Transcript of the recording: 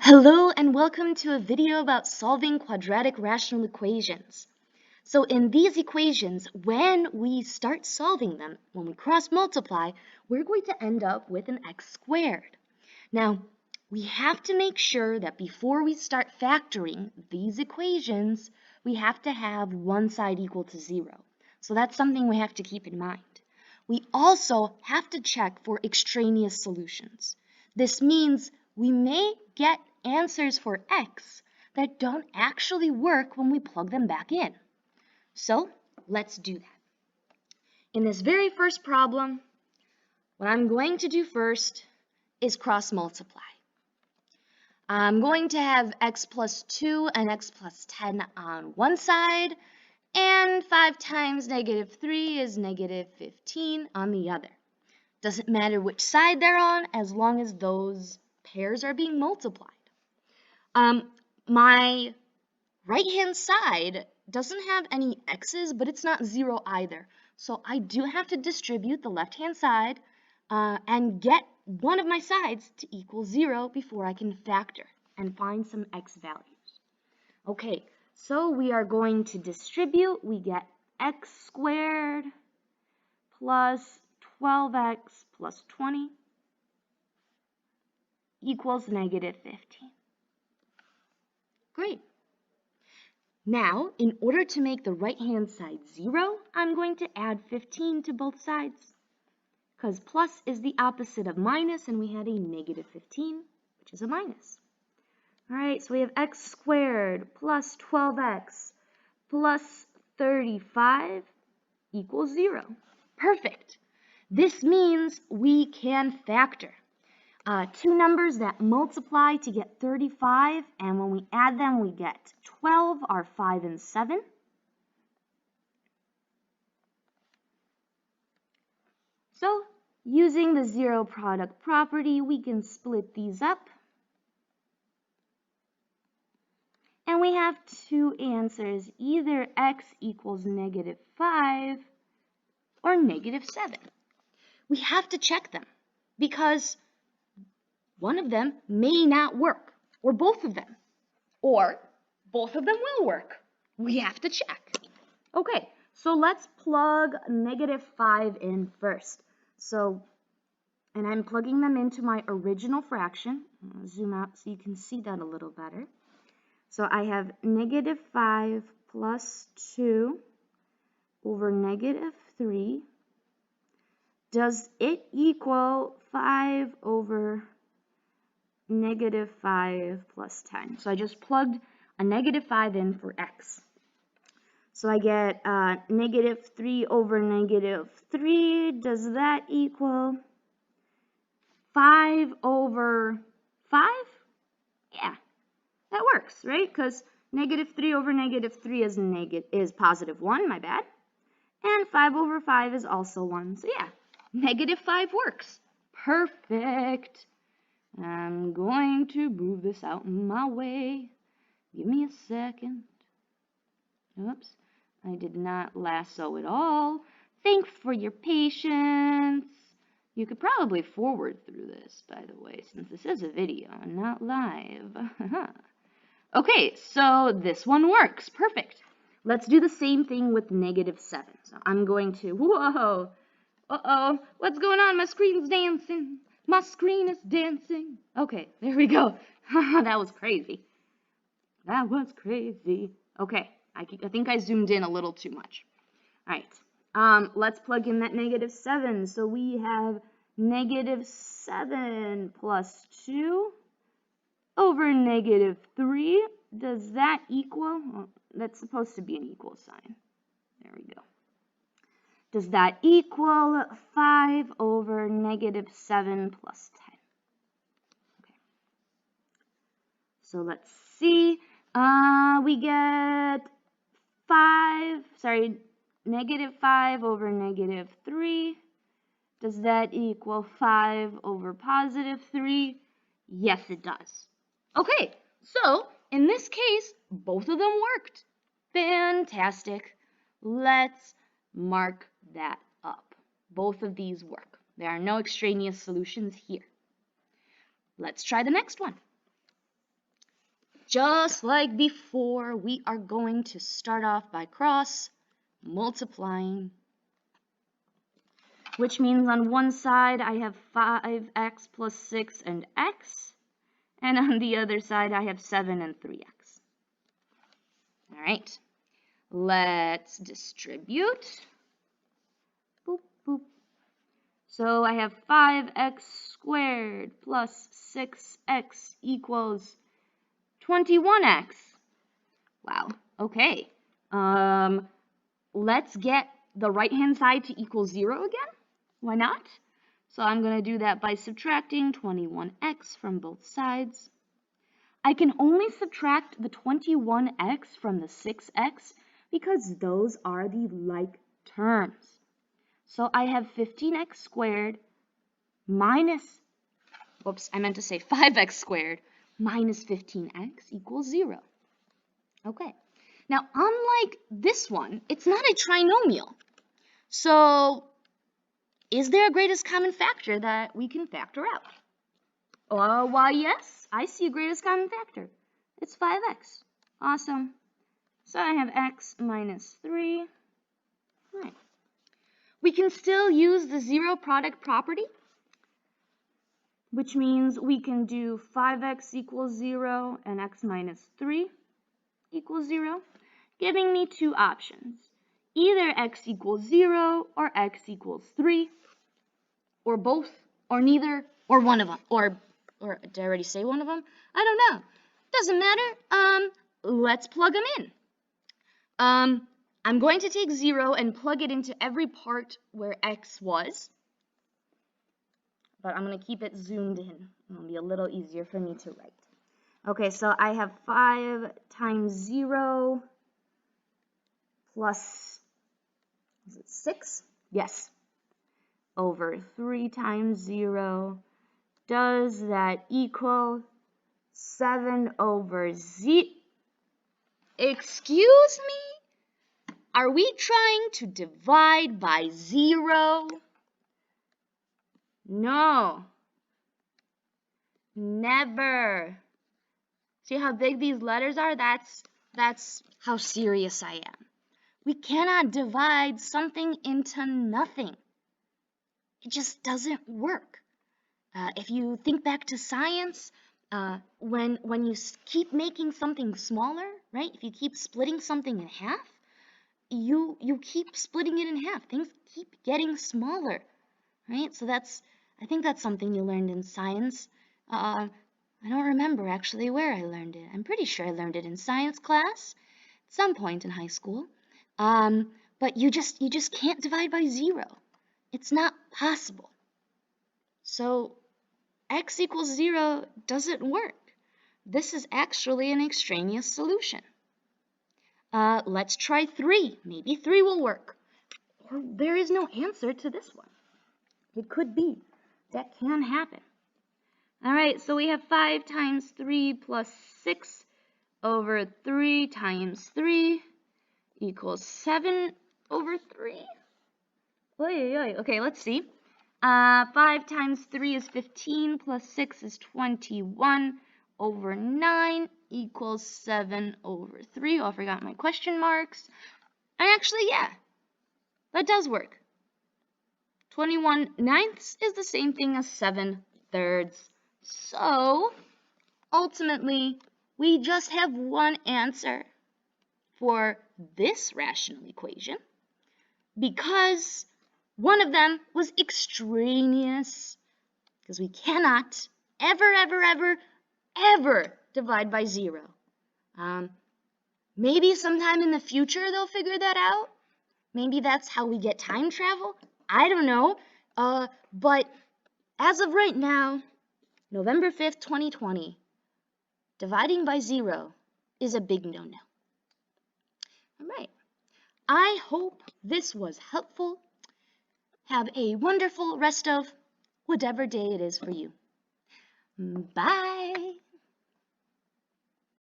Hello and welcome to a video about solving quadratic rational equations. So in these equations, when we start solving them, when we cross multiply, we're going to end up with an x squared. Now, we have to make sure that before we start factoring these equations, we have to have one side equal to 0. So that's something we have to keep in mind. We also have to check for extraneous solutions. This means we may get answers for x that don't actually work when we plug them back in. So let's do that. In this very first problem, what I'm going to do first is cross multiply. I'm going to have x plus 2 and x plus 10 on one side, and 5 times negative 3 is negative 15 on the other. Doesn't matter which side they're on as long as those pairs are being multiplied. My right-hand side doesn't have any x's, but it's not 0 either. So I do have to distribute the left-hand side and get one of my sides to equal 0 before I can factor and find some x values. Okay, so we are going to distribute. We get x squared plus 12x plus 20 equals negative 15. Great. Now, in order to make the right-hand side 0, I'm going to add 15 to both sides, because plus is the opposite of minus, and we had a negative 15, which is a minus. All right, so we have x squared plus 12x plus 35 equals 0. Perfect. This means we can factor. Two numbers that multiply to get 35, and when we add them, we get 12 are 5 and 7. So, using the zero product property, we can split these up. And we have two answers, either x equals negative 5 or negative 7. We have to check them because one of them may not work, or both of them, or both of them will work. We have to check. Okay, so let's plug negative 5 in first. And I'm plugging them into my original fraction. I'll zoom out so you can see that a little better. So I have negative 5 plus 2 over negative 3. Does it equal 5 over negative 5 plus 10? So I just plugged a negative 5 in for x. So I get negative 3 over negative 3. Does that equal 5 over 5? Yeah, that works, right? Because negative 3 over negative 3 is positive 1, my bad. And 5 over 5 is also 1. So yeah, negative 5 works. Perfect. I'm going to move this out in my way. Give me a second. Oops, I did not lasso it all. Thanks for your patience. You could probably forward through this, by the way, since this is a video and not live. Okay, so this one works. Perfect. Let's do the same thing with negative 7. So I'm going to, whoa, uh-oh, what's going on? My screen's dancing. My screen is dancing. Okay, there we go. That was crazy. That was crazy. Okay, I think I zoomed in a little too much. All right, let's plug in that negative 7. So we have negative 7 plus 2 over negative 3. Does that equal? Well, that's supposed to be an equal sign. There we go. Does that equal 5 over negative 7 plus 10? Okay. So let's see. We get negative 5 over negative 3. Does that equal 5 over positive 3? Yes, it does. Okay, so in this case, both of them worked. Fantastic. Let's mark that up. Both of these work. There are no extraneous solutions here. Let's try the next one. just like before, we are going to start off by cross multiplying, which means on one side I have 5x plus 6 and x, and on the other side I have 7 and 3x. All right, let's distribute. Boop, boop. So I have 5x squared plus 6x equals 21x. Wow, okay. Let's get the right-hand side to equal 0 again. Why not? So I'm going to do that by subtracting 21x from both sides. I can only subtract the 21x from the 6x because those are the like terms. So I have 15x squared minus, whoops, I meant to say 5x squared minus 15x equals 0. Okay. Now, unlike this one, it's not a trinomial. So, is there a greatest common factor that we can factor out? Why, yes, I see a greatest common factor. It's 5x. Awesome. So I have x minus 3. All right. We can still use the zero product property, which means we can do 5x equals 0 and x minus 3 equals 0, giving me two options. Either x equals 0 or x equals 3, or both, or neither, or one of them. Or did I already say one of them? I don't know. Doesn't matter. Let's plug them in. I'm going to take 0 and plug it into every part where x was. But I'm going to keep it zoomed in. It'll be a little easier for me to write. Okay, so I have 5 times 0 plus, is it 6? Yes. Over 3 times 0. Does that equal 7 over z? Excuse me? Are we trying to divide by 0? No. Never. See how big these letters are? That's how serious I am. We cannot divide something into nothing. It just doesn't work. If you think back to science, when you keep making something smaller, right? If you keep splitting something in half, you keep splitting it in half. Things keep getting smaller, right? So I think that's something you learned in science. I don't remember actually where I learned it. I'm pretty sure I learned it in science class at some point in high school. But you just can't divide by 0. It's not possible. So x equals 0 doesn't work. This is actually an extraneous solution. Let's try 3. Maybe 3 will work. Or there is no answer to this one. It could be. That can happen. All right, so we have 5 times 3 plus 6 over 3 times 3 equals 7 over 3. Okay, let's see. 5 times 3 is 15 plus 6 is 21 over 9 equals 7 over 3. Oh, I forgot my question marks. And actually, yeah, that does work. 21/9 is the same thing as 7/3. So, ultimately, we just have one answer for this rational equation because one of them was extraneous, because we cannot ever divide by 0. Maybe sometime in the future they'll figure that out. Maybe that's how we get time travel. I don't know. But as of right now, November 5th, 2020, dividing by 0 is a big no-no. All right. I hope this was helpful. Have a wonderful rest of whatever day it is for you. Bye.